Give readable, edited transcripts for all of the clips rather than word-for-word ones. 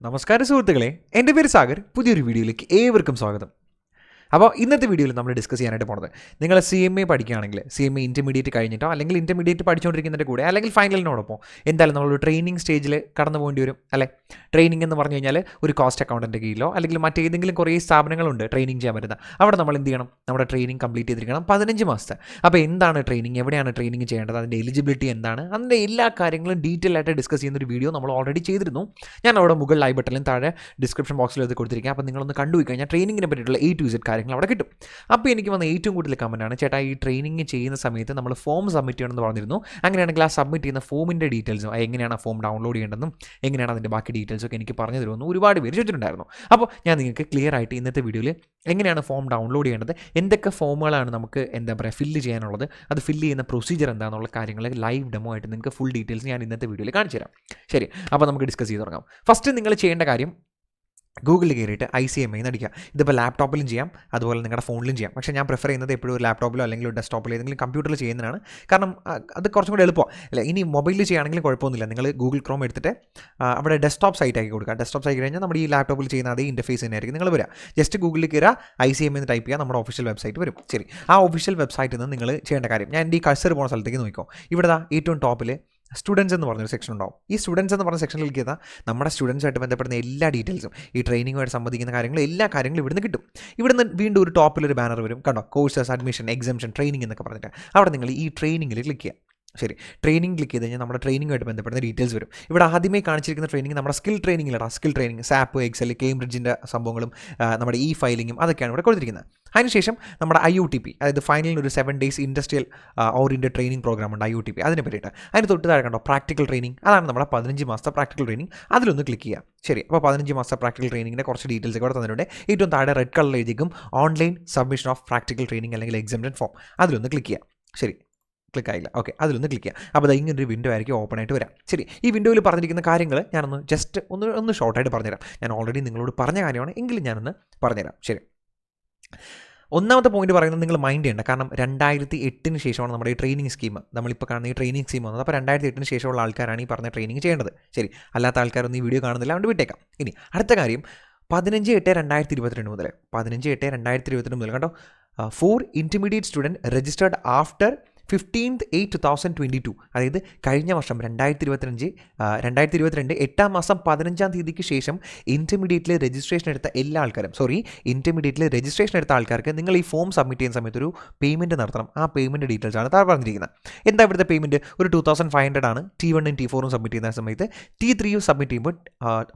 നമസ്കാരം സുഹൃത്തുക്കളെ, എൻ്റെ പേര് സാഗർ. പുതിയൊരു വീഡിയോയിലേക്ക് ഏവർക്കും സ്വാഗതം. അപ്പോൾ ഇന്നത്തെ വീഡിയോയിൽ നമ്മൾ ഡിസ്കസ് ചെയ്യാനായിട്ട് പോകുന്നത്, നിങ്ങൾ CMA പഠിക്കുകയാണെങ്കിൽ CMA ഇൻ്റർമീഡിയറ്റ് കഴിഞ്ഞിട്ടോ അല്ലെങ്കിൽ ഇൻ്റർമീഡിയറ്റ് പഠിച്ചുകൊണ്ടിരിക്കുന്നതിൻ്റെ കൂടെ അല്ലെങ്കിൽ ഫൈനലിനോടൊപ്പം എന്തായാലും നമ്മളൊരു ട്രെയിനിങ് സ്റ്റേജിൽ കടന്നു പോകേണ്ടി വരും അല്ലേ. ട്രെയിനിങ് എന്ന് പറഞ്ഞു കഴിഞ്ഞാൽ ഒരു കോസ്റ്റ് അക്കൗണ്ടൻ്റെ കീഴിലോ അല്ലെങ്കിൽ മറ്റേതെങ്കിലും കുറേ സ്ഥാപനങ്ങളുണ്ട് ട്രെയിനിങ് ചെയ്യാൻ പറ്റുന്ന. അവിടെ നമ്മൾ എന്ത് ചെയ്യണം? നമ്മുടെ ട്രെയിനിങ് കംപ്ലീറ്റ് ചെയ്തിരിക്കണം 15 മാസത്തെ. അപ്പോൾ എന്താണ് ട്രെയിനിങ്, എവിടെയാണ് ട്രെയിനിങ് ചെയ്യേണ്ടത്, അതിൻ്റെ എലിജിബിലിറ്റി എന്താണ്, അതിൻ്റെ എല്ലാ കാര്യങ്ങളും ഡീറ്റെയിൽ ആയിട്ട് ഡിസ്കസ് ചെയ്യുന്ന ഒരു വീഡിയോ നമ്മൾ ഓൾറെഡി ചെയ്തിരുന്നു. ഞാൻ അവിടെ മുകളിൽ ഐ ബട്ടണിലും താഴെ ഡിസ്ക്രിപ്ഷൻ ബോക്സിൽ ഇത് കൊടുത്തിരിക്കുക. അപ്പോൾ നിങ്ങളൊന്ന് കണ്ടുപോയി കഴിഞ്ഞാൽ ട്രെയിനിങ്ങിനെ പറ്റിയിട്ടുള്ള A to Z കാര്യങ്ങൾ അവിടെ കിട്ടും. അപ്പോൾ എനിക്ക് വന്ന ഏറ്റവും കൂടുതൽ കമൻറ്റാണ്, ചേട്ടാ ഈ ട്രെയിനിങ് ചെയ്യുന്ന സമയത്ത് നമ്മൾ ഫോം സബ്മിറ്റ് ചെയ്യണമെന്ന് പറഞ്ഞിരുന്നു. അങ്ങനെയാണെങ്കിൽ ആ സബ്മിറ്റ് ചെയ്യുന്ന ഫോമിൻ്റെ ഡീറ്റെയിൽസും എങ്ങനെയാണ് ആ ഫോം ഡൗൺലോഡ് ചെയ്യേണ്ടതെന്നും എങ്ങനെയാണ് അതിൻ്റെ ബാക്കി ഡീറ്റെയിൽസൊക്കെ എനിക്ക് പറഞ്ഞു തരുമെന്ന് ഒരുപാട് പേര് ചോദിച്ചിട്ടുണ്ടായിരുന്നു. അപ്പോൾ ഞാൻ നിങ്ങൾക്ക് ക്ലിയർ ആയിട്ട് ഇന്നത്തെ വീഡിയോയിൽ എങ്ങനെയാണ് ഫോം ഡൗൺലോഡ് ചെയ്യേണ്ടത്, എന്തൊക്കെ ഫോമുകളാണ് നമുക്ക് എന്താ പറയുക ഫില്ല് ചെയ്യാനുള്ളത്, അത് ഫില്ല് ചെയ്യുന്ന പ്രൊസീജിയർ എന്താണെന്നുള്ള കാര്യങ്ങൾ ലൈവ് ഡെമോ ആയിട്ട് നിങ്ങൾക്ക് ഫുൾ ഡീറ്റെയിൽസ് ഞാൻ ഇന്നത്തെ വീഡിയോയിൽ കാണിച്ചു തരാം. ശരി, അപ്പോൾ നമുക്ക് ഡിസ്കസ് ചെയ്ത് തുടങ്ങാം. ഫസ്റ്റ് നിങ്ങൾ ചെയ്യേണ്ട കാര്യം, ഗൂഗിളിൽ കയറിയിട്ട് CMA എന്ന് അടിക്കുക. ഇതിപ്പോൾ ലാപ്ടോപ്പിലും ചെയ്യാം, അതുപോലെ നിങ്ങളുടെ ഫോണിലും ചെയ്യാം. പക്ഷേ ഞാൻ പ്രിഫർ ചെയ്യുന്നത് എപ്പോഴും ഒരു ലാപ്ടോപ്പിലോ അല്ലെങ്കിൽ ഒരു ഡെസ്ക്ടോപ്പിലോ ഏതെങ്കിലും കമ്പ്യൂട്ടറിൽ ചെയ്യുന്നതാണ്. കാരണം അത് കുറച്ചും കൂടി എളുപ്പമാണ് അല്ലേ. ഇനി മൊബൈലിൽ ചെയ്യുകയാണെങ്കിലും കുഴപ്പമൊന്നുമില്ല. നിങ്ങൾ ഗൂഗിൾ ക്രോം എടുത്തിട്ട് അവിടെ ഡെസ്ക്ടോപ്പ് സൈറ്റ് ആക്കി കൊടുക്കുക. ഡെസ്ക്ടോപ്പ് സൈറ്റ് കഴിഞ്ഞാൽ നമ്മുടെ ഈ ലാപ്ടോപ്പിൽ ചെയ്യുന്ന അതേ ഇൻ്റർഫേസ് തന്നെയായിരിക്കും നിങ്ങൾ വരിക. ജസ്റ്റ് ഗൂഗിളിൽ കയറുക, CMA എന്ന് ടൈപ്പ് ചെയ്യുക, നമ്മുടെ ഒഫീഷ്യൽ വെബ്സൈറ്റ് വരും. ശരി, ആ ഒഫീഷ്യൽ വെബ്സൈറ്റിൽ നിന്ന് നിങ്ങൾ ചെയ്യേണ്ട കാര്യം, ഞാൻ എൻ്റെ ഈ കഴ്സർ പോകുന്ന സ്ഥലത്തേക്ക് നോക്കിക്കോ. ഇവിടെ ഏറ്റവും ടോപ്പിൽ സ്റ്റുഡൻസ് എന്ന് പറഞ്ഞൊരു സെക്ഷൻ ഉണ്ടാവും. ഈ സ്റ്റുഡൻസ് എന്ന് പറഞ്ഞ സെക്ഷനിലേക്ക് ചെയ്താൽ നമ്മുടെ സ്റ്റുഡൻസായിട്ട് ബന്ധപ്പെടുന്ന എല്ലാ ഡീറ്റെയിൽസും, ഈ ട്രെയിനിങ്ങുമായിട്ട് സംബന്ധിക്കുന്ന കാര്യങ്ങളും എല്ലാ കാര്യങ്ങളും ഇവിടുന്ന് കിട്ടും. ഇവിടുന്ന് വീണ്ടും ഒരു ടോപ്പിലൊരു ബാനർ വരും, കണ്ടോ, കോഴ്സസ്, അഡ്മിഷൻ, എക്സംഷൻ, ട്രെയിനിങ് എന്നൊക്കെ പറഞ്ഞിട്ട്. അവിടെ നിങ്ങൾ ഈ ട്രെയിനിങ്ങിൽ ക്ലിക്ക് ചെയ്യുക. ശരി, ട്രെയിനിങ് ക്ലിക്ക് ചെയ്ത് കഴിഞ്ഞാൽ നമ്മുടെ ട്രെയിനിങ്ങുമായിട്ട് ബന്ധപ്പെടുന്ന ഡീറ്റെയിൽസ് വരും. ഇവിടെ ആദ്യമേ കാണിച്ചിരിക്കുന്ന ട്രെയിനിങ് നമ്മുടെ സ്കിൽ ട്രെയിനിങ്ങിലാണ്. സ്കിൽ ട്രെയിനിങ്, SAP, Excel, കേംബ്രിഡ്ജിൻ്റെ സംഭവങ്ങളും നമ്മുടെ ഫയലിങ്ങും അതൊക്കെയാണ് ഇവിടെ കൊടുത്തിരിക്കുന്നത്. അതിനുശേഷം നമ്മുടെ IUTP, അതായത് ഫൈനലിന് ഒരു 7 days industrial oriented training program ഉണ്ട്, IUTP. അതിനെ പറ്റിയിട്ട് അതിന് തൊട്ട് താഴെ കണ്ടോ പ്രാക്ടിക്കൽ ട്രെയിനിങ്, അതാണ് നമ്മുടെ 15 മാസത്തെ പ്രാക്ടിക്കൽ ട്രെയിനിങ്. അതിലൊന്ന് ക്ലിക്ക് ചെയ്യുക. ശരി, അപ്പോൾ 15 മാസത്തെ പ്രാക്ടിക്കൽ ട്രെയിനിങ്ങിൻ്റെ കുറച്ച് ഡീറ്റെയിൽസ് ഒക്കെ ഇവിടെ തന്നിട്ടുണ്ട്. ഏറ്റവും താഴെ റെഡ് കളർ എഴുതിക്കും online submission of practical training അല്ലെങ്കിൽ എക്സാമിനേഷൻ ഫോം. അതിലൊന്ന് ക്ലിക്ക് ചെയ്യുക. ശരി, ക്ലിക്ക് ആയില്ല, ഓക്കെ, അതിലൊന്ന് ക്ലിക്ക് ചെയ്യാം. അപ്പോൾ അത് ഇങ്ങനൊരു വിൻഡോ ആയിരിക്കും ഓപ്പൺ ആയിട്ട് വരാം. ശരി, ഈ വിൻഡോയിൽ പറഞ്ഞിരിക്കുന്ന കാര്യങ്ങൾ ഞാനൊന്ന് ജസ്റ്റ് ഒന്ന് ഷോർട്ടായിട്ട് പറഞ്ഞുതരാം. ഞാൻ ഓൾറെഡി നിങ്ങളോട് പറഞ്ഞ കാര്യമാണ്, എങ്കിലും ഞാനൊന്ന് പറഞ്ഞുതരാം. ശരി, ഒന്നാമത്തെ പോയിന്റ് പറയുന്നത് നിങ്ങൾ മൈൻഡ് ചെയ്യേണ്ട. കാരണം 2008 ശേഷമാണ് നമ്മുടെ ഈ ട്രെയിനിങ് സ്കീം, നമ്മളിപ്പോൾ കാണുന്ന ഈ ട്രെയിനിങ് സ്കീം വന്നത്. അപ്പോൾ 2008 ശേഷമുള്ള ആൾക്കാരാണ് ഈ പറഞ്ഞ ട്രെയിനിങ് ചെയ്യേണ്ടത്. ശരി, അല്ലാത്ത ആൾക്കാരൊന്നും ഈ വീഡിയോ കാണുന്നില്ല, അതുകൊണ്ട് വിട്ടേക്കാം. ഇനി അടുത്ത കാര്യം, 15/8/2022 മുതൽ 15/8/2022 മുതൽ കണ്ടോ, for intermediate student registered after 15/8/2022, അതായത് കഴിഞ്ഞ വർഷം 2022 8 മാസം 15 ശേഷം ഇൻ്റർമീഡിയറ്റിൽ രജിസ്ട്രേഷൻ എടുത്ത എല്ലാ ആൾക്കാരും, ഇൻ്റർമീഡിയറ്റിൽ രജിസ്ട്രേഷൻ എടുത്ത ആൾക്കാർക്ക് നിങ്ങൾ ഈ ഫോം സബ്മിറ്റ് ചെയ്യുന്ന സമയത്ത് ഒരു പേയ്മെൻറ്റ് നടത്തണം. ആ പേയ്മെൻറ്റ് ഡീറ്റെയിൽസ് ആണ് താഴെ പറഞ്ഞിരിക്കുന്നത്. എന്താ ഇവിടുത്തെ പേയ്മെൻറ്റ്? ഒരു 2500 ആണ് T1 T4 സബ്മിറ്റ് ചെയ്യുന്ന സമയത്ത്. T3 സബ്മിറ്റ് ചെയ്യുമ്പോൾ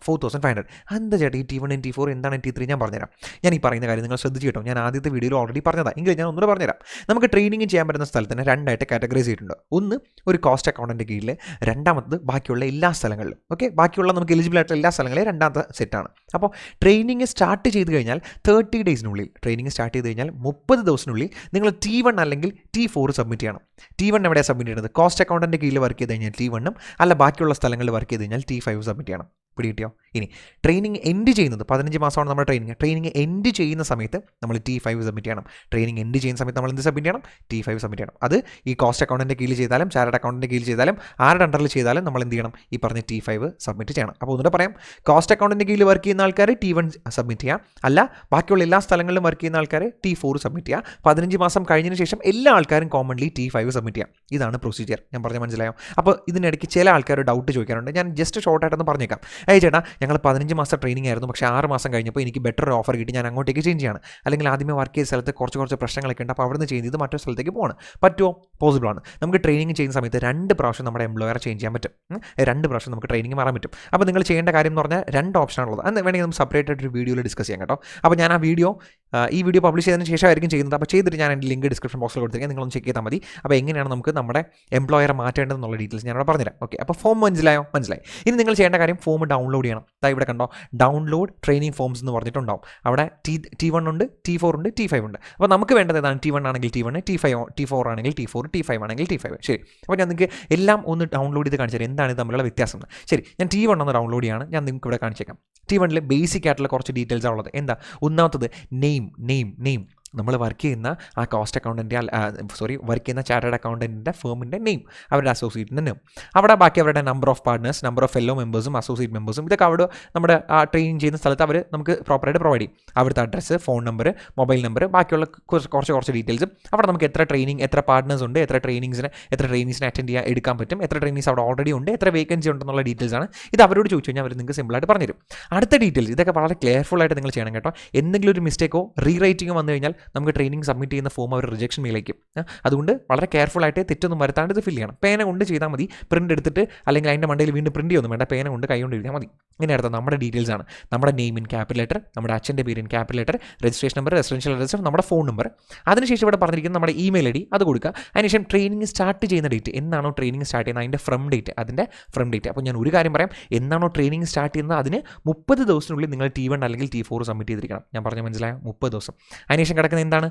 4500. എന്താ ചേട്ടാ ഈ T1 T4 എന്താണ് T3? ഞാൻ പറഞ്ഞുതരാം. ഞാൻ ഈ പറയുന്ന കാര്യം നിങ്ങൾ ശ്രദ്ധിച്ചു കേട്ടോ. ഞാൻ ആദ്യത്തെ വീഡിയോയിൽ ഓൾറെഡി പറഞ്ഞതാണ്, എങ്കിലും ഞാൻ ഒന്നുകൂടെ പറഞ്ഞുതരാം. നമുക്ക് ട്രെയിനിങ് ചെയ്യാൻ പറ്റുന്ന സ്ഥലത്തിന് രണ്ടായിട്ട് കാറ്റഗറൈസ് ചെയ്തിട്ടുണ്ട്. ഒന്ന് ഒരു കോസ്റ്റ് അക്കൗണ്ടൻ്റെ കീഴിൽ, രണ്ടാമത് ബാക്കിയുള്ള എല്ലാ സ്ഥലങ്ങളിലും. ഓക്കെ, ബാക്കിയുള്ള നമുക്ക് എലിജിബിൾ ആയിട്ടുള്ള എല്ലാ സ്ഥലങ്ങളിലും രണ്ടാമത്തെ സെറ്റാണ്. അപ്പോൾ ട്രെയിനിങ് സ്റ്റാർട്ട് ചെയ്ത് കഴിഞ്ഞാൽ 30 ഡേയ്സിനുള്ളിൽ, ട്രെയിനിങ് സ്റ്റാർട്ട് ചെയ്ത് കഴിഞ്ഞാൽ 30 ദിവസത്തിനുള്ളിൽ നിങ്ങൾ T1 അല്ലെങ്കിൽ T4 സബ്മിറ്റ് ചെയ്യണം. T1 എവിടെയാണ് സബ്മിറ്റ് ചെയ്യുന്നത്? കോസ്റ്റ് അക്കൗണ്ടൻ്റെ കീഴിൽ വർക്ക് ചെയ്ത് കഴിഞ്ഞാൽ T1ഉം, അല്ല ബാക്കിയുള്ള സ്ഥലങ്ങളിൽ വർക്ക് ചെയ്ത് കഴിഞ്ഞാൽ T5 സബ്മിറ്റ് ചെയ്യണം. പിടികിട്ടിയോ? ഇനി ട്രെയിനിങ് എൻഡ് ചെയ്യുന്നത് 15 മാസമാണ് നമ്മുടെ ട്രെയിനിങ് എൻഡ് ചെയ്യുന്ന സമയത്ത് നമ്മൾ T5 സബ്മിറ്റ് ചെയ്യണം. ട്രെയിനിങ് എൻഡ് ചെയ്യുന്ന സമയത്ത് നമ്മൾ എന്ത് സബ്മിറ്റ് ചെയ്യണം? T5 സബ്മിറ്റ് ചെയ്യണം. അത് ഈ കോസ്റ്റ് അക്കൗണ്ടൻ്റെ കീഴിൽ ചെയ്താലും ചാർട്ടേഡ് അക്കൗണ്ടൻ്റെ കീഴിൽ ചെയ്താലും ആരുടെ അണ്ടറിൽ ചെയ്താലും നമ്മൾ എന്ത് ചെയ്യണം? ഈ പറഞ്ഞ T5 സബ്മിറ്റ് ചെയ്യണം. അപ്പോൾ ഒന്നുകൂടെ പറയാം, കോസ്റ്റ് അക്കൗണ്ടൻ്റെ കീഴിൽ വർക്ക് ചെയ്യുന്ന ആൾക്കാർ T1 സബ്മിറ്റ് ചെയ്യുക, അല്ല ബാക്കിയുള്ള എല്ലാ സ്ഥലങ്ങളിലും വർക്ക് ചെയ്യുന്ന ആൾക്കാർ T4 സബ്മിറ്റ് ചെയ്യുക. 15 മാസം കഴിഞ്ഞതിന് ശേഷം എല്ലാ ആൾക്കാരും കോമൺലി T5 സബ്മിറ്റ് ചെയ്യാം. ഇതാണ് പ്രൊസീജിയർ. ഞാൻ പറഞ്ഞ മനസ്സിലായോ? അപ്പോൾ ഇതിനിടയ്ക്ക് ചില ആൾക്കാർ ഡൗട്ട് ചോദിക്കാറുണ്ട്. ഞാൻ ജസ്റ്റ് ഷോർട്ടായിട്ടൊന്ന് പറഞ്ഞേക്കാം. ചേട്ടാ, ഞങ്ങൾ 15 മാസം ട്രെയിനിങ് ആയിരുന്നു, പക്ഷേ 6 മാസം കഴിഞ്ഞപ്പോൾ എനിക്ക് ബെറ്റർ ഓഫർ കിട്ടി, ഞാൻ അങ്ങോട്ടേക്ക് ചേഞ്ച് ചെയ്യാണ്. അല്ലെങ്കിൽ ആദ്യമേ വർക്ക് ചെയ്ത സ്ഥലത്ത് കുറച്ച് പ്രശ്നങ്ങളൊക്കെ ഉണ്ട്, അപ്പോൾ അവിടെ നിന്ന് ചേഞ്ച് ചെയ്ത് മറ്റൊരു സ്ഥലത്തേക്ക് പോകണം. പറ്റുമോ? പോസിബിൾ ആണ്. നമുക്ക് ട്രെയിനിങ് ചെയ്യുന്ന സമയത്ത് 2 പ്രാവശ്യം നമ്മുടെ എംപ്ലോയറെ ചേഞ്ച് ചെയ്യാൻ പറ്റും. 2 പ്രാവശ്യം നമുക്ക് ട്രെയിനിങ് മാറാൻ പറ്റും. അപ്പോൾ നിങ്ങൾ ചെയ്യേണ്ട കാര്യം എന്ന് പറഞ്ഞാൽ 2 ഓപ്ഷനാണുള്ളത്. അത് വേണമെങ്കിൽ നമുക്ക് സെപ്പറേറ്റ് ആയിട്ട് ഒരു വീഡിയോയിൽ ഡിസ്കസ് ചെയ്യാം കേട്ടോ. അപ്പോൾ ഞാൻ ഈ വീഡിയോ പബ്ലിഷ് ചെയ്തതിന് ശേഷമായിരിക്കും ചെയ്യുന്നത്. അപ്പോൾ ചെയ്തിട്ട് ഞാൻ എൻ്റെ ലിങ്ക് ഡിസ്ക്രിപ്ഷൻ ബോക്സിൽ കൊടുത്തിരിക്കുക, നിങ്ങളൊന്ന് ചെക്ക് ചെയ്താൽ മതി. അപ്പോൾ എങ്ങനെയാണ് നമുക്ക് നമ്മുടെ എംപ്ലോയറെ മാറ്റേണ്ടതെന്നുള്ള ഡീറ്റെയിൽസ് ഞാനവിടെ പറഞ്ഞുതരാം. ഓക്കെ, അപ്പോൾ ഫോം മനസ്സിലായി. ഇനി നിങ്ങൾ ചെയ്യേണ്ട കാര്യം ഫോം ഡൗൺലോഡ് ചെയ്യണം. ഇവിടെ കണ്ടോ, ഡൗൺലോഡ് ട്രെയിനിങ് ഫോംസ് എന്ന് പറഞ്ഞിട്ടുണ്ടാവും. അവിടെ T1 ഉണ്ട്, T4 ഉണ്ട്, T5 ഉണ്ട്. അപ്പോൾ നമുക്ക് വേണ്ടത് ഏതാണ്? T1 ആണെങ്കിൽ T1, T4 ആണെങ്കിൽ T4, T5 ആണെങ്കിൽ T5. ശരി, അപ്പോൾ ഞാൻ നിങ്ങൾക്ക് എല്ലാം ഒന്ന് ഡൗൺലോഡ് ചെയ്ത് കാണിച്ചു തരാം എന്താണ് ഇത് തമ്മിലുള്ള വ്യത്യാസം. ശരി, ഞാൻ T1 ഒന്ന് ഡൗൺലോഡ് ചെയ്യാണ്. ഞാൻ നിങ്ങൾക്ക് ഇവിടെ കാണിച്ചേക്കാം. T1 ബേസിക് ആയിട്ടുള്ള കുറച്ച് ഡീറ്റെയിൽസ് ഉള്ളത്. എന്താ? ഒന്നാമത്തത് നെയിം. നമ്മൾ വർക്ക് ചെയ്യുന്ന ആ കോസ്റ്റ് അക്കൗണ്ടൻ്റെ വർക്ക് ചെയ്യുന്ന ചാർട്ടേഡ് അക്കൗണ്ടൻറ്റിൻ്റെ ഫേമിൻ്റെ നെയിം, അവരുടെ അസോസിയേറ്റിൻ്റെ നെയിം, അവിടെ ബാക്കി അവരുടെ number of partners, number of fellow മെമ്പേഴ്സും അസോസിയേറ്റ് മെമ്പേഴ്സും, ഇതൊക്കെ അവിടെ നമ്മുടെ ആ ട്രെയിനിങ് ചെയ്യുന്ന സ്ഥലത്ത് അവർ നമുക്ക് പ്രോപ്പറായിട്ട് പ്രൊവൈഡ് ചെയ്യും. അവിടുത്തെ address, phone number, mobile number, ബാക്കിയുള്ള കുറച്ച് ഡീറ്റെയിൽസും, അവിടെ നമുക്ക് എത്ര ട്രെയിനിങ്, എത്ര പാർട്ട്നേഴ്സ് ഉണ്ട്, എത്ര ട്രെയിനിങ്സിനെ അറ്റൻഡ് ചെയ്യാൻ എടുക്കാൻ പറ്റും, എത്ര ട്രെയിനീസ് അവിടെ ഓൾറെഡി ഉണ്ട്, എത്ര വേക്കൻസി ഉണ്ടെന്നുള്ള ഡീറ്റെയിൽസ് ആണ്. ഇത് അവരോട് ചോദിച്ചു കഴിഞ്ഞാൽ അവർ നിങ്ങൾക്ക് സിമ്പിളായിട്ട് പറഞ്ഞുതരും. അടുത്ത ഡീറ്റെയിൽസ് ഇതൊക്കെ വളരെ കെയർഫുൾ ആയിട്ട് നിങ്ങൾ ചെയ്യണം കേട്ടോ. എന്തെങ്കിലും ഒരു മിസ്റ്റേക്കോ റീറൈറ്റിങ്ങോ വന്നു കഴിഞ്ഞാൽ നമുക്ക് ട്രെയിനിങ് സബ്മിറ്റ് ചെയ്യുന്ന ഫോം അവർ റിജക്ഷൻ മെയിലേക്കും. അതുകൊണ്ട് വളരെ കെയർഫുൾ ആയിട്ട് തെറ്റൊന്നും വരുത്താണ്ട് ഇത് ഫില്ല് ചെയ്യണം. പേന കൊണ്ട് ചെയ്താൽ മതി, പ്രിൻ്റ് എടുത്തിട്ട് അല്ലെങ്കിൽ അതിൻ്റെ മണ്ടയിൽ വീണ്ടും പ്രിൻ്റ് ചെയ്യൊന്നും വേണ്ട, പേന കൊണ്ട് കൈ കൊണ്ട് എഴുതിയാൽ മതി. ഇങ്ങനെ അടുത്ത നമ്മുടെ ഡീറ്റെയിൽസ് ആണ്, നമ്മുടെ നെയിം ഇൻ ക്യാപിറ്റൽ ലെറ്റർ, നമ്മുടെ അച്ഛൻ്റെ പേര് in capital letter, registration number, residential address, നമ്മുടെ ഫോൺ നമ്പർ, അതിനുശേഷം ഇവിടെ പറഞ്ഞിരിക്കുന്ന നമ്മുടെ ഇമെയിൽ ID അത് കൊടുക്കുക. അതിനുശേഷം ട്രെയിനിങ് സ്റ്റാർട്ട് ചെയ്യുന്ന ഡേറ്റ്, എന്നാണോ ട്രെയിനിങ് സ്റ്റാർട്ട് ചെയ്യുന്നത് അതിൻ്റെ ഫ്രം ഡേറ്റ്. അപ്പോൾ ഞാൻ ഒരു കാര്യം പറയാം, എന്നാണോ ട്രെയിനിങ് സ്റ്റാർട്ട് ചെയ്യുന്നത് അതിന് 30 ദിവസത്തിനുള്ളിൽ നിങ്ങൾ T1 അല്ലെങ്കിൽ T4 സബ്മിറ്റ് ചെയ്തിരിക്കണം. ഞാൻ പറഞ്ഞ മനസ്സിലായ 30 ദിവസം. അതിനുശേഷം കിടക്കുന്ന എന്താണ്,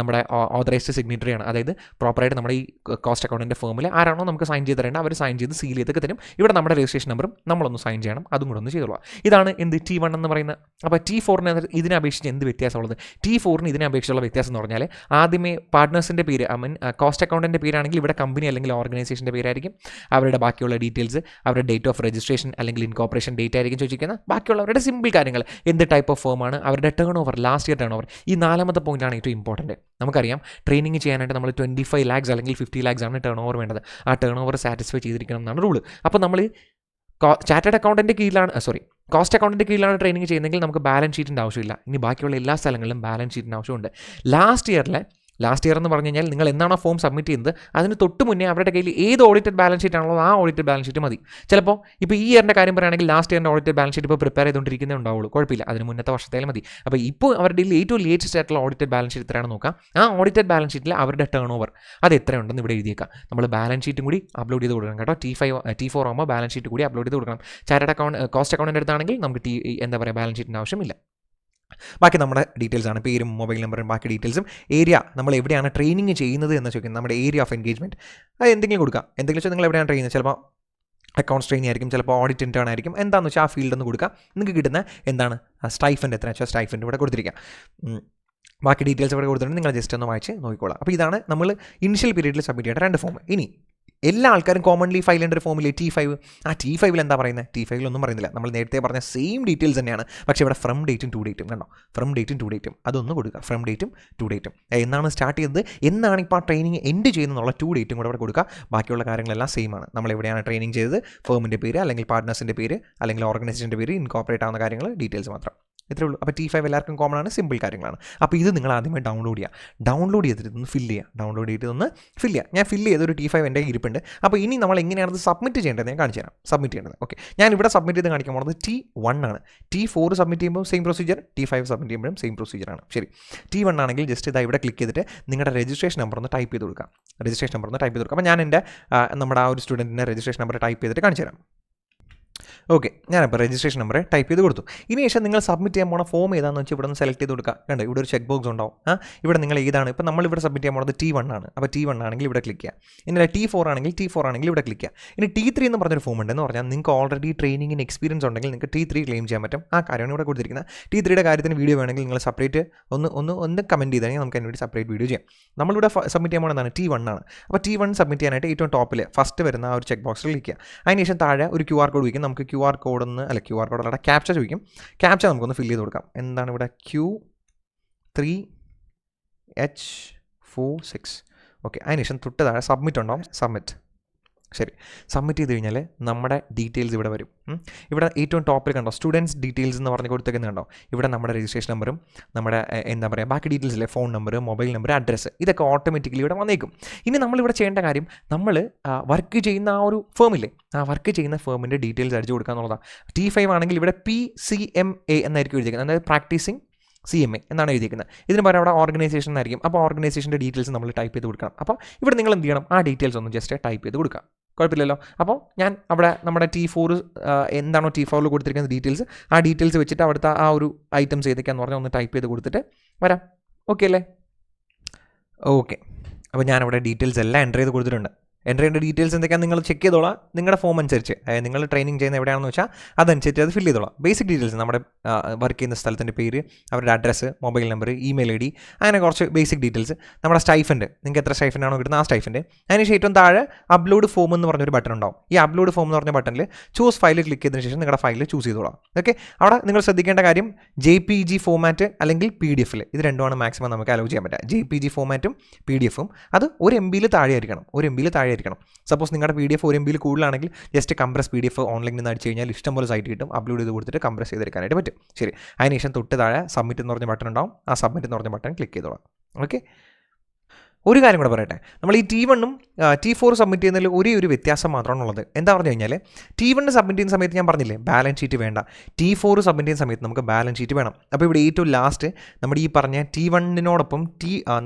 നമ്മുടെ ഓതറൈസ്ഡ് സിഗ്നേറ്ററിയാണ്. അതായത് പ്രോപ്പറായിട്ട് നമ്മുടെ ഈ കോസ്റ്റ് അക്കൗണ്ടിൻ്റെ ഫേമിൽ ആരാണോ നമുക്ക് സൈൻ ചെയ്ത് തരേണ്ട അവർ സൈൻ ചെയ്ത് സീൽ ചെയ്തൊക്കെ തരും. ഇവിടെ നമ്മുടെ രജിസ്ട്രേഷൻ നമ്പറും നമ്മളൊന്ന് സൈൻ ചെയ്യണം, അതും കൂടെ ഒന്ന് ചെയ്തോളാം. ഇതാണ് എന്ത് T1 എന്ന് പറയുന്നത്. അപ്പോൾ T4 ഇതിനെ അപേക്ഷിച്ച് എന്ത് വ്യത്യാസമുള്ളത്? T4 ഇതിനെ അപേക്ഷിച്ചുള്ള വ്യത്യാസം എന്ന് പറഞ്ഞാൽ ആദ്യമേ പാർട്ട്നേഴ്സിൻ്റെ പേര്, കോസ്റ്റ് അക്കൗണ്ടിൻ്റെ പേരാണെങ്കിൽ ഇവിടെ കമ്പനി അല്ലെങ്കിൽ ഓർഗനൈസേഷൻ്റെ പേരായിരിക്കും. അവരുടെ ബാക്കിയുള്ള ഡീറ്റെയിൽസ്, അവരുടെ ഡേറ്റ് ഓഫ് രജിസ്ട്രേഷൻ അല്ലെങ്കിൽ ഇൻകോർപ്പറേഷൻ ഡേറ്റ് ആയിരിക്കും ചോദിക്കുന്നത്. ബാക്കിയുള്ളവരുടെ സിമ്പിൾ കാര്യങ്ങൾ, എന്ത് ടൈപ്പ് ഓഫ് ഫേം ആണ്, അവരുടെ turn over, last year turn over. ഈ 4ാമത്തെ പോയിന്റാണ് ഏറ്റവും ഇമ്പോർട്ടൻറ്റ്. നമുക്കറിയാം ട്രെയിനിങ് ചെയ്യാനായിട്ട് നമ്മൾ 25 lakhs അല്ലെങ്കിൽ 50 lakhs ആണ് ടേൺ ഓവർ വേണ്ടത്. ആ ടേൺ ഓവർ സാറ്റിസ്ഫൈ ചെയ്തിരിക്കണം എന്നാണ് റൂള്. അപ്പോൾ നമ്മൾ ചാർട്ടേഡ് അക്കൗണ്ടിൻ്റെ കീഴിലാണ് കോസ്റ്റ് അക്കൗണ്ടിൻ്റെ കീഴിലാണ് ട്രെയിനിങ് ചെയ്യുന്നതെങ്കിൽ നമുക്ക് ബാലൻസ് ഷീറ്റിൻ്റെ ആവശ്യമില്ല. ഇനി ബാക്കിയുള്ള എല്ലാ സ്ഥലങ്ങളിലും ബാലൻസ് ഷീറ്റിൻ്റെ ആവശ്യമുണ്ട്. ലാസ്റ്റ് ഇയർ എന്ന് പറഞ്ഞു കഴിഞ്ഞാൽ നിങ്ങൾ എന്നാണോ ഫോം സബ്മിറ്റ് ചെയ്യുന്നത് അതിന് തൊട്ട് മുന്നേ അവരുടെ കയ്യിൽ ഏത് ഓഡിറ്റഡ് ബാലൻസ് ഷീറ്റ് ആണല്ലോ ആ ഓഡിറ്റഡ് ബാലൻസ് ഷീറ്റ് മതി. ചിലപ്പോൾ ഇപ്പോൾ ഈ ഇയറിൻ്റെ കാര്യം പറയുകയാണെങ്കിൽ ലാസ്റ്റ് ഇയറിൻ്റെ ഓഡിറ്റഡ് ബാലൻസ് ഷീറ്റ് ഇപ്പോൾ പ്രിപ്പയർ ചെയ്തുകൊണ്ടിരിക്കുന്നേ ഉണ്ടാവുള്ളൂ, കുഴപ്പമില്ല, അതിന് മുന്നത്തെ വർഷത്തേലും മതി. അപ്പോൾ ഇപ്പോൾ അവരുടെ ഏറ്റവും ലേറ്റസ്റ്റ് ആയിട്ടുള്ള ഓഡിറ്റഡ് ബാലൻസ് ഷീറ്റ് എത്രയാണെന്ന് നോക്കാം. ആ ഓഡിറ്റഡ് ബാലൻസ് ഷീറ്റിൽ അവരുടെ ടേൺ ഓവർ അത് എത്രയുണ്ടെന്ന് ഇവിടെ എഴുതിയേക്കാം. നമ്മൾ ബാലൻസ് ഷീറ്റും കൂടി അപ്ലോഡ് ചെയ്ത് കൊടുക്കണം കേട്ടോ. T4 ആകുമ്പോൾ ബാലൻസ് ഷീറ്റ് കൂടി അപ്ലോഡ് ചെയ്ത് കൊടുക്കണം. കോസ്റ്റ് അക്കൗണ്ടിൻ്റെ അടുത്താണെങ്കിൽ നമുക്ക് ബാലൻസ് ഷീറ്റിൻ്റെ ആവശ്യമില്ല. ബാക്കി നമ്മുടെ ഡീറ്റെയിൽസ് ആണ്, പേരും മൊബൈൽ നമ്പറും ബാക്കി ഡീറ്റെയിൽസും. ഏരിയ, നമ്മൾ എവിടെയാണ് ട്രെയിനിങ് ചെയ്യുന്നത് എന്ന് ചോദിക്കുന്നത്, നമ്മുടെ ഏരിയ ഓഫ് എൻഗേജ്മെൻറ്റ് അത് എന്തെങ്കിലും കൊടുക്കാം. എന്തെങ്കിലും വെച്ചാൽ നിങ്ങൾ എവിടെയാണ് ട്രെയിനിങ്, ചിലപ്പോൾ അക്കൗണ്ട്സ് ട്രെയിനി ആയിരിക്കും, ചിലപ്പോൾ ഓഡിറ്റ് ഇൻറ്റേൺ ആയിരിക്കും, എന്താണെന്ന് വെച്ചാൽ ആ ഫീൽഡ് ഒന്ന് കൊടുക്കാം. നിങ്ങൾക്ക് കിട്ടുന്ന എന്താണ് സ്റ്റൈഫൻഡ് എത്ര വെച്ചാൽ സ്റ്റൈഫൻഡ് ഇവിടെ കൊടുത്തിരിക്കാം. ബാക്കി ഡീറ്റെയിൽസ് ഇവിടെ കൊടുത്തിട്ടുണ്ട്, നിങ്ങൾ ജസ്റ്റ് ഒന്ന് വായിച്ച് നോക്കിക്കോളാം. അപ്പോൾ ഇതാണ് നമ്മൾ ഇനിഷ്യൽ പീരീഡിൽ സബ്മിറ്റ് ചെയ്യേണ്ട 2 ഫോം. ഇനി എല്ലാ ആൾക്കാരും കോമൺലി ഫയൽ ചെയ്യേണ്ട ഒരു ഫോമില്ലേ T5. ആ T5 എന്താ പറയുന്നത്? T5 ഒന്നും പറയുന്നില്ല, നമ്മൾ നേരത്തെ പറഞ്ഞ സെയിം ഡീറ്റെയിൽസ് തന്നെയാണ്. പക്ഷേ ഇവിടെ ഫ്രം ഡേറ്റും ടു ഡേറ്റും കണ്ടോ, ഫ്രം ഡേറ്റും ടു ഡേറ്റും അതൊന്ന് കൊടുക്കുക. ഫ്രം ഡേറ്റും ടു ഡേറ്റും എന്നാണ് സ്റ്റാർട്ട് ചെയ്തത്, എന്നാണ് ഇപ്പോൾ ആ ട്രെയിനിങ് എൻഡ് ചെയ്യുന്നതെന്നുള്ള 2 ഡേറ്റും കൂടെ ഇവിടെ കൊടുക്കുക. ബാക്കിയുള്ള കാര്യങ്ങളെല്ലാം സെയിം ആണ്. നമ്മൾ എവിടെയാണ് ട്രെയിനിങ് ചെയ്തത്, ഫേമിൻ്റെ പേര് അല്ലെങ്കിൽ പാർട്ട്നേഴ്സിൻ്റെ പേര് അല്ലെങ്കിൽ ഓർഗനൈസേഷൻ്റെ പേര്, ഇൻകോർപ്പറേറ്റ് ആവുന്ന കാര്യങ്ങൾ, ഡീറ്റെയിൽസ് മാത്രം. ഇത്രേ ഉള്ളൂ. അപ്പോൾ T5 എല്ലാവർക്കും കോമൺ ആണ്, സിമ്പിൾ കാര്യങ്ങളാണ്. അപ്പോൾ ഇത് നിങ്ങൾ ആദ്യമേ ഡൗൺലോഡ് ചെയ്തിട്ട് ഒന്ന് ഫില്ല് ചെയ്യുക. ഞാൻ ഫില്ല് ചെയ്തൊരു T5 എൻ്റെ ഇരിപ്പുണ്ട്. അപ്പോൾ ഇനി നമ്മൾ എങ്ങനെയാണ് സബ്മിറ്റ് ചെയ്യേണ്ടത് ഞാൻ കാണിച്ചു തരാം. സബ്മിറ്റ് ചെയ്യേണ്ടത് ഓക്കെ, ഞാൻ ഇവിടെ സബ്മിറ്റ് ചെയ്ത് കാണിക്കാൻ പോകുന്നത് T1 ആണ്. T4 സബ്മിറ്റ് ചെയ്യുമ്പോൾ സെയിം പ്രൊസീജിയർ, T5 സബ്മിറ്റ് ചെയ്യുമ്പോഴും സെയിം പ്രൊസീജിയറാണ്. ശരി, T1 ആണെങ്കിൽ ജസ്റ്റ് ഇതാ ഇവിടെ ക്ലിക്ക് ചെയ്തിട്ട് നിങ്ങളുടെ രജിസ്ട്രേഷൻ നമ്പർ ഒന്ന് ടൈപ്പ് ചെയ്ത് കൊടുക്കാം. അപ്പോൾ ഞാൻ എൻ്റെ നമ്മുടെ ആ ഒരു സ്റ്റുഡൻറ്റിൻ്റെ രജിസ്ട്രേഷൻ നമ്പർ ടൈപ്പ് ചെയ്തിട്ട് കാണിച്ചു തരാം. ഓക്കെ, ഞാനിപ്പോൾ രജിസ്ട്രേഷൻ നമ്പർ ടൈപ്പ് ചെയ്ത് കൊടുത്തു. ഇനി ശേഷം നിങ്ങൾ സബ്മിറ്റ് ചെയ്യാൻ പോകുന്ന ഫോം ഏതാണെന്ന് വെച്ചാൽ ഇവിടെ നിന്ന് സെലക്ട് ചെയ്ത് കൊടുക്കുക. കണ്ടോ, ഇവിടെ ഒരു ചെക്ക് ബോക്സ് ഉണ്ടാവും. ഇവിടെ നിങ്ങൾ ഏതാണ്, ഇപ്പോൾ നമ്മളിവിടെ സബ്മിറ്റ് ചെയ്യാൻ പോകുന്നത് T1 ആണ്. അപ്പോൾ T1 ആണെങ്കിൽ ഇവിടെ ക്ലിക്ക് ചെയ്യുക. ഇനി T4 ആണെങ്കിൽ ഇവിടെ ക്ലിക്ക് ചെയ്യുക. ഇനി T3 എന്ന് പറഞ്ഞൊരു ഫോം ഉണ്ടെന്ന് പറഞ്ഞാൽ നിങ്ങൾക്ക് ഓൾറെഡി ട്രെയിനിങ്ങിന് എക്സ്പീരിയൻസ് ഉണ്ടെങ്കിൽ നിങ്ങൾക്ക് T3 ക്ലെയിം ചെയ്യാൻ പറ്റും. ആ കാര്യമാണ് ഇവിടെ കൊടുത്തിരിക്കുന്നത്. T3യുടെ കാര്യത്തിന് വീഡിയോ വേണമെങ്കിൽ നിങ്ങൾ സെപ്പറേറ്റ് ഒന്ന് കമൻറ്റ് ചെയ്താൽ നമുക്ക് അതിന് വേണ്ടി സെപ്പറേറ്റ് വീഡിയോ ചെയ്യാം. നമ്മളിവിടെ സബ്മിറ്റ് ചെയ്യാൻ പോകുന്നതാണ് T1 ആണ്. അപ്പോൾ T1 സബ്മിറ്റ് ചെയ്യാനായിട്ട് ഏറ്റവും ടോപ്പിൽ ഫസ്റ്റ് വരുന്ന ആ ഒരു ചെക്ക് ബോക്സിൽ ക്ലിക്ക് ചെയ്യുക. അതിനുശേഷം താഴെ ഒരു QR കോഡ് വയ്ക്കും. നമുക്ക് QR കോഡ് ക്യാപ്ച ചോദിക്കും. ക്യാപ്ച നമുക്കൊന്ന് ഫില്ല് ചെയ്ത് കൊടുക്കാം. എന്താണ് ഇവിടെ Q3H46. ഓക്കെ, അതിനുശേഷം തൊട്ട് താഴെ സബ്മിറ്റ് ഉണ്ടാവും. ശരി, സബ്മിറ്റ് ചെയ്ത് കഴിഞ്ഞാൽ നമ്മുടെ ഡീറ്റെയിൽസ് ഇവിടെ വരും. ഇവിടെ ഏറ്റവും ടോപ്പിൽ കണ്ടോ സ്റ്റുഡൻസ് ഡീറ്റെയിൽസ് എന്ന് പറഞ്ഞ് കൊടുത്തേക്കുന്നത് കണ്ടോ. ഇവിടെ നമ്മുടെ രജിസ്ട്രേഷൻ നമ്പറും നമ്മുടെ ബാക്കി ഡീറ്റെയിൽസ് ഇല്ലേ, phone number, mobile number, address, ഇതൊക്കെ ഓട്ടോമാറ്റിക്കലി ഇവിടെ വന്നേക്കും. ഇനി നമ്മളിവിടെ ചെയ്യേണ്ട കാര്യം, നമ്മൾ വർക്ക് ചെയ്യുന്ന ആ ഒരു ഫേമില്ലേ, ആ വർക്ക് ചെയ്യുന്ന ഫേമിൻ്റെ ഡീറ്റെയിൽസ് അടിച്ചു കൊടുക്കുക എന്നുള്ളതാണ്. T5 ആണെങ്കിൽ ഇവിടെ PCMA എന്നായിരിക്കും എഴുതിയിരിക്കുന്നത്, അതായത് പ്രാക്ടീസിങ് CMA എന്നാണ് എഴുതിയിരിക്കുന്നത്. ഇതിന് പകരം അവിടെ ഓർഗനൈസേഷൻ ആയിരിക്കും. അപ്പോൾ ഓർഗനൈസേഷൻ്റെ ഡീറ്റെയിൽസ് നമ്മൾ ടൈപ്പ് ചെയ്ത് കൊടുക്കണം. അപ്പോൾ ഇവിടെ നിങ്ങൾ എന്ത് ചെയ്യണം, ആ ഡീറ്റെയിൽസ് ഒന്ന് ജസ്റ്റ് ടൈപ്പ് ചെയ്ത് കൊടുക്കാം. കുഴപ്പമില്ലല്ലോ. അപ്പോൾ ഞാൻ അവിടെ നമ്മുടെ T4 എന്താണോ T4 കൊടുത്തിരിക്കുന്ന ഡീറ്റെയിൽസ്, ആ ഡീറ്റെയിൽസ് വെച്ചിട്ട് അവിടുത്തെ ആ ഒരു ഐറ്റംസ് ഏതൊക്കെയാന്ന് പറഞ്ഞാൽ ഒന്ന് ടൈപ്പ് ചെയ്ത് കൊടുത്തിട്ട് വരാം. ഓക്കെ അല്ലേ? ഓക്കെ, അപ്പോൾ ഞാനവിടെ ഡീറ്റെയിൽസ് എല്ലാം എൻ്റർ ചെയ്ത് കൊടുത്തിട്ടുണ്ട്. എൻ്റർ ചെയ്യേണ്ട ഡീറ്റെയിൽസ് എന്തൊക്കെയാണ് നിങ്ങൾ ചെക്ക് ചെയ്തോളാം. നിങ്ങളുടെ ഫോം അനുസരിച്ച്, അതായത് നിങ്ങൾ ട്രെയിനിങ് ചെയ്യുന്ന എവിടെയാണെന്ന് വെച്ചാൽ അതനുസരിച്ച് അത് ഫില്ല് ചെയ്തോളാം. ബേസിക് ഡീറ്റെയിൽസ്, നമ്മുടെ വർക്ക് ചെയ്യുന്ന സ്ഥലത്തിൻ്റെ പേര്, അവരുടെ address, mobile number, email ID, അങ്ങനെ കുറച്ച് ബേസിക് ഡീറ്റെയിൽസ്. നമ്മുടെ സ്റ്റൈഫൻഡ്, നിങ്ങൾക്ക് എത്ര സ്റ്റൈഫൻഡാണോ കിട്ടുന്നത് ആ സ്റ്റൈഫൻഡ്. അതിനുശേഷം ഏറ്റവും താഴെ അപ്ലോഡ് ഫോം എന്ന് പറഞ്ഞൊരു ബട്ടൺ ഉണ്ടാവും. ഈ അപ്ലോഡ് ഫോം എന്ന് പറഞ്ഞ ബട്ടണിൽ ചൂസ് ഫയൽ ക്ലിക്ക് ചെയ്തതിന് ശേഷം നിങ്ങളുടെ ഫയൽ ചൂസ് ചെയ്തോളാം. ഓക്കെ, അവിടെ നിങ്ങൾ ശ്രദ്ധിക്കേണ്ട കാര്യം JPG ഫോമാറ്റ് അല്ലെങ്കിൽ PDF, ഇത് രണ്ടുമാണ് മാക്സിമം നമുക്ക് അലോ ചെയ്യാൻ പറ്റുക. JPG ഫോമാറ്റും PDF-ഉം അത് 1 MB താഴെ ആയിരിക്കണം. 1 MB താഴെ ആയിരിക്കണം. സപ്പോസ് നിങ്ങളുടെ PDF 1 MB കൂടുതലാണെങ്കിൽ ജസ്റ്റ് കംപ്രസ് PDF ഓൺലൈനിൽ നിന്ന് അടിച്ച് കഴിഞ്ഞാൽ ഇഷ്ടംപോലെ സൈറ്റ് കിട്ടും. അപ്ലോഡ് ചെയ്ത് കൊടുത്തിട്ട് കംപ്രസ് ചെയ്തെടുക്കാനായിട്ട് പറ്റും. ശരി, അതിനുശേഷം തൊട്ട് താഴെ സബ്മിറ്റ് എന്ന് പറഞ്ഞ ബട്ടൺ ഉണ്ടാവും. ആ സബ്മിറ്റ് എന്ന് പറഞ്ഞ ബട്ടൺ ക്ലിക്ക് ചെയ്തോളാം. ഓക്കെ, ഒരു കാര്യം കൂടെ പറയട്ടെ, നമ്മൾ ഈ T1-ഉം T4 സബ്മിറ്റ് ചെയ്യുന്നതിൽ ഒരു വ്യത്യാസം മാത്രമാണ് ഉള്ളത്. എന്താ പറഞ്ഞു കഴിഞ്ഞാൽ T1 സബ്മിറ്റ് ചെയ്യുന്ന സമയത്ത് ഞാൻ പറഞ്ഞില്ലേ ബാലൻസ് ഷീറ്റ് വേണ്ട, T4 സബ്മിറ്റ് ചെയ്യുന്ന സമയത്ത് നമുക്ക് ബാലൻസ് ഷീറ്റ് വേണം. അപ്പോൾ ഇവിടെ ഏറ്റവും ലാസ്റ്റ് നമ്മുടെ ഈ പറഞ്ഞ T1-നോടൊപ്പം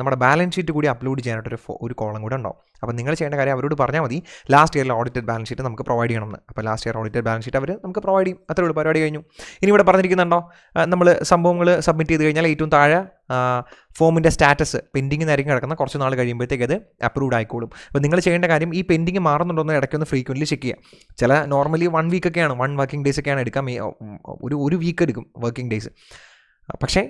നമ്മുടെ ബാലൻസ് ഷീറ്റ് കൂടി അപ്ലോഡ് ചെയ്യാനായിട്ടൊരു ഒരു കോളം കൂടെ ഉണ്ടാവും. അപ്പോൾ നിങ്ങൾ ചെയ്യേണ്ട കാര്യം അവരോട് പറഞ്ഞാൽ മതി ലാസ്റ്റ് ഇയറിൽ ഓഡിറ്റഡ് ബാലൻസ് ഷീറ്റ് നമുക്ക് പ്രൊവൈഡ് ചെയ്യണമെന്ന്. അപ്പോൾ last year audited balance sheet അവർ നമുക്ക് പ്രൊവൈഡ് ചെയ്യും. അത്രേ ഉള്ളൂ, പരിപാടി കഴിഞ്ഞു. ഇനി ഇവിടെ പറഞ്ഞിരിക്കുന്നുണ്ടോ, നമ്മൾ സംഭവങ്ങൾ സബ്മിറ്റ് ചെയ്ത് കഴിഞ്ഞാൽ ഏറ്റവും താഴെ ഫോമിൻ്റെ സ്റ്റാറ്റസ് പെൻഡിങ് ആയിരിക്കും കിടക്കുന്ന, കുറച്ച് നാൾ കഴിയുമ്പോഴത്തേക്ക് അത് അപ്രൂവ്ഡ് ആയിക്കോളും. അപ്പോൾ നിങ്ങൾ ചെയ്യേണ്ട കാര്യം ഈ പെൻഡിങ് മാറുന്നുണ്ടോ എന്ന് ഇടയ്ക്കൊന്ന് ഫ്രീക്വൻ്റ്ലി ചെക്ക് ചെയ്യുക. ചില നോർമലി 1 വീക്കൊക്കെയാണ്, 1 വർക്കിംഗ് ഡേയ്സ് ഒക്കെയാണ് എടുക്കാം, ഒരു വീക്ക് എടുക്കും വർക്കിംഗ് ഡേയ്സ്. പക്ഷേ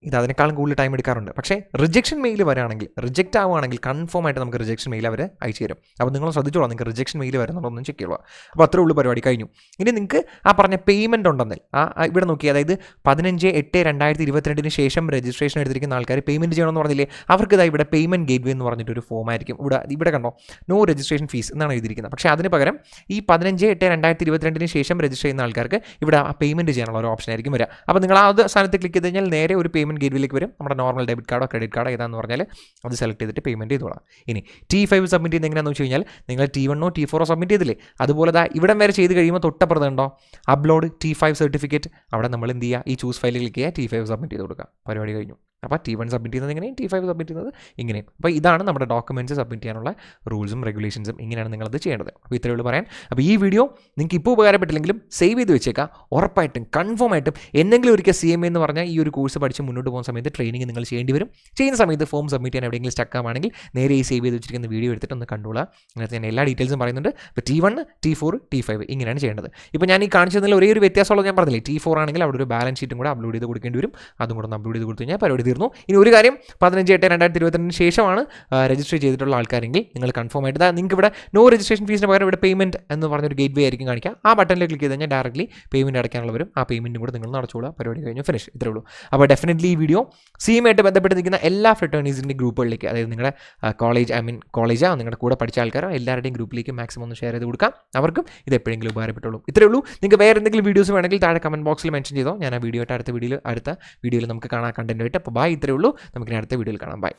ഇത് അതിനേക്കാളും കൂടുതൽ ടൈം എടുക്കാറുണ്ട്. പക്ഷേ റിജക്ഷൻ മെയിൽ വരാണെങ്കിൽ, റിജക്റ്റ് ആവുകയാണെങ്കിൽ കൺഫേം ആയിട്ട് നമുക്ക് റിജക്ഷൻ മെയിൽ അവർ അയച്ചു തരും. അപ്പോൾ നിങ്ങൾ ശ്രദ്ധിച്ചോളാം, നിങ്ങൾക്ക് റിജക്ഷൻ മെയിൽ വരുന്നുണ്ടോന്നും ചെക്ക് ചെയ്യുക. അപ്പോൾ അത്രേ ഉള്ളൂ, പരിപാടി കഴിഞ്ഞു. ഇനി നിങ്ങൾക്ക് ആ പറഞ്ഞ പേയ്മെൻറ്റ് ഉണ്ടെന്നിൽ ഇവിടെ നോക്കി, അതായത് 15/8/2022 ശേഷം രജിസ്ട്രേഷൻ എടുത്തിരിക്കുന്ന ആൾക്കാർ പേയ്മെൻറ്റ് ചെയ്യണമെന്ന് പറഞ്ഞില്ലേ, അവർക്ക് ഇതാ ഇവിടെ പേയ്മെൻറ്റ് ഗേറ്റ്വേ എന്ന് പറഞ്ഞിട്ടൊരു ഫോം ആയിരിക്കും. ഇവിടെ കണ്ടോ, നോ രജിസ്ട്രേഷൻ ഫീസ് എന്നാണ് എഴുതിയിരിക്കുന്നത്. പക്ഷേ അതിന് പകരം ഈ 15/8/2022 ശേഷം രജിസ്റ്റർ ചെയ്യുന്ന ആൾക്കാർക്ക് ഇവിടെ ആ പേയ്മെൻറ്റ് ചെയ്യാനുള്ള ഒരു ഓപ്ഷൻ ആയിരിക്കും വരിക. അപ്പോൾ നിങ്ങൾ ആ സ്ഥാനത്ത് ക്ലിക്ക് ചെയ്ത് കഴിഞ്ഞാൽ നേരെ ഒരു പേയ്മെൻറ്റ് ഗേറ്റ്വേയിലേക്ക് വരും. നമ്മുടെ നോർമൽ ഡെബിറ്റ് കാർഡോ ക്രെഡിറ്റ് കാർഡോ ഏതാണെന്ന് പറഞ്ഞാൽ അത് സെലക്ട് ചെയ്തിട്ട് പേയ്മെൻറ്റ് ചെയ്തോളാം. ഇനി T5 സബ്മിറ്റ് ചെയ്യുന്നത് എങ്ങനെയാണെന്ന് വെച്ച് കഴിഞ്ഞാൽ നിങ്ങൾ T1-ഓ T4-ഓ സബ്മിറ്റ് ചെയ്തില്ലേ, അതുപോലെ ഇവിടം വരെ ചെയ്ത് കഴിയുമ്പോൾ തൊട്ടപ്പുറത്തുണ്ടോ അപ്ലോഡ് T5 സർട്ടിഫിക്കറ്റ്, അവിടെ നമ്മൾ എന്ത് ചെയ്യുക, ഈ ചൂസ് ഫയലിൽ ക്ലിക്ക് ചെയ്യുക, T5 സബ്മിറ്റ് ചെയ്ത് കൊടുക്കുക, പരിപാടി കഴിഞ്ഞു. അപ്പോൾ T1 സബ്മിറ്റ് ചെയ്യുന്നത് ഇങ്ങനെയും T5 സബ്മിറ്റ് ചെയ്യുന്നത് ഇങ്ങനെയും. അപ്പോൾ ഇതാണ് നമ്മുടെ ഡോക്യുമെൻറ്റ്സ് സബ്മിറ്റ് ചെയ്യാനുള്ള റൂൾസും റെഗുലേഷൻസും. ഇങ്ങനെയാണ് നിങ്ങളത് ചെയ്യേണ്ടത്. അപ്പോൾ ഇത്രയേ ഉള്ളൂ പറയാൻ. അപ്പോൾ ഈ വീഡിയോ നിങ്ങൾക്ക് ഇപ്പോൾ ഉപകാരപ്പെട്ടില്ലെങ്കിലും സേവ് ചെയ്ത് വെച്ചേക്കാം. ഉറപ്പായിട്ടും കൺഫേം ആയിട്ടും എന്തെങ്കിലും ഒരിക്കൽ CMA എന്ന് പറഞ്ഞാൽ ഈ ഒരു കോഴ്സ് പഠിച്ച് മുന്നോട്ട് പോകുന്ന സമയത്ത് ട്രെയിനിങ് നിങ്ങൾ ചെയ്യേണ്ടി വരും. ചെയ്യുന്ന സമയത്ത് ഫോം സബ്മിറ്റ് ചെയ്യാൻ എവിടെയെങ്കിലും സ്റ്റക്കാണെങ്കിൽ നേരെ ഈ സേവ് ചെയ്ത് വെച്ചിരിക്കുന്ന വീഡിയോ എടുത്തിട്ട് ഒന്ന് കണ്ടോളാം. അതിനകത്ത് ഞാൻ എല്ലാ ഡീറ്റെയിൽസും പറയുന്നുണ്ട്. ഇപ്പോൾ T1, T4, T5 ഇങ്ങനെയാണ് ചെയ്യേണ്ടത്. ഇപ്പോൾ ഞാൻ ഈ കാണിച്ചതിൽ ഒരേ ഒരു വ്യത്യാസമുള്ളത് ഞാൻ പറഞ്ഞില്ലേ, T4 ആണെങ്കിൽ അവിടെ ഒരു ബാലൻസ് ഷീറ്റും കൂടെ അപ്ലോഡ് ചെയ്ത് കൊടുക്കേണ്ടി വരും. അതും കൂടെ ഒന്ന് അപ്ലോഡ് ചെയ്ത് കൊടുത്തു കഴിഞ്ഞാൽ പരിപാടി തീർന്നു. ഇനി ഒരു കാര്യം, 15/8/2022 ശേഷമാണ് രജിസ്റ്റർ ചെയ്തിട്ടുള്ള ആൾക്കാരെങ്കിൽ നിങ്ങൾ കൺഫേം ആയിട്ട് നിങ്ങൾക്ക് ഇവിടെ നോ രജിസ്ട്രേഷൻ ഫീസിന് പകരം ഇവിടെ പേയ്മെൻറ്റ് എന്ന് പറഞ്ഞൊരു ഗേറ്റ്വേ ആയിരിക്കും കാണിക്കുക. ആ ബട്ടണിൽ ക്ലിക്ക് ചെയ്ത് കഴിഞ്ഞാൽ ഡയറക്റ്റ്ലി പേയ്മെൻറ്റ് അടയ്ക്കാനുള്ളവരും ആ പേയ്മെൻറ്റും കൂടെ നിങ്ങൾ നടച്ചോളാം, പരിപാടി കഴിഞ്ഞു, ഫിനിഷ്. ഇത്രേ ഉള്ളൂ. അപ്പോൾ ഡെഫിനറ്റ്ലി ഈ വീഡിയോ CMA ആയിട്ട് ബന്ധപ്പെട്ട് നിൽക്കുന്ന എല്ലാ ഫ്രട്ടേണീസിൻ്റെ ഗ്രൂപ്പുകളിലേക്ക്, അതായത് നിങ്ങളുടെ കോളേജോ നിങ്ങളുടെ കൂടെ പഠിച്ച ആൾക്കാരോ എല്ലാവരുടെയും ഗ്രൂപ്പിലേക്ക് മാക്സിമം ഒന്ന് ഷെയർ ചെയ്ത് കൊടുക്കാം. അവർക്കും ഇത് എപ്പോഴെങ്കിലും ഉപകാരപ്പെട്ടുള്ളൂ. ഇത്രേ ഉള്ളൂ. നിങ്ങൾക്ക് വേറെ എന്തെങ്കിലും വീഡിയോസ് വേണമെങ്കിൽ താഴെ കമൻറ്റ് ബോക്സിൽ മെൻഷൻ ചെയ്തോ, ഞാൻ ആ വീഡിയോ ആയിട്ട് അടുത്ത വീഡിയോയിൽ നമുക്ക് കാണാൻ കണ്ടൻറ്റുമായിട്ട്. അപ്പോൾ ബൈ, ഇത്രേ ഉള്ളൂ. നമുക്ക് അടുത്ത വീഡിയോയിൽ കാണാം. ബൈ.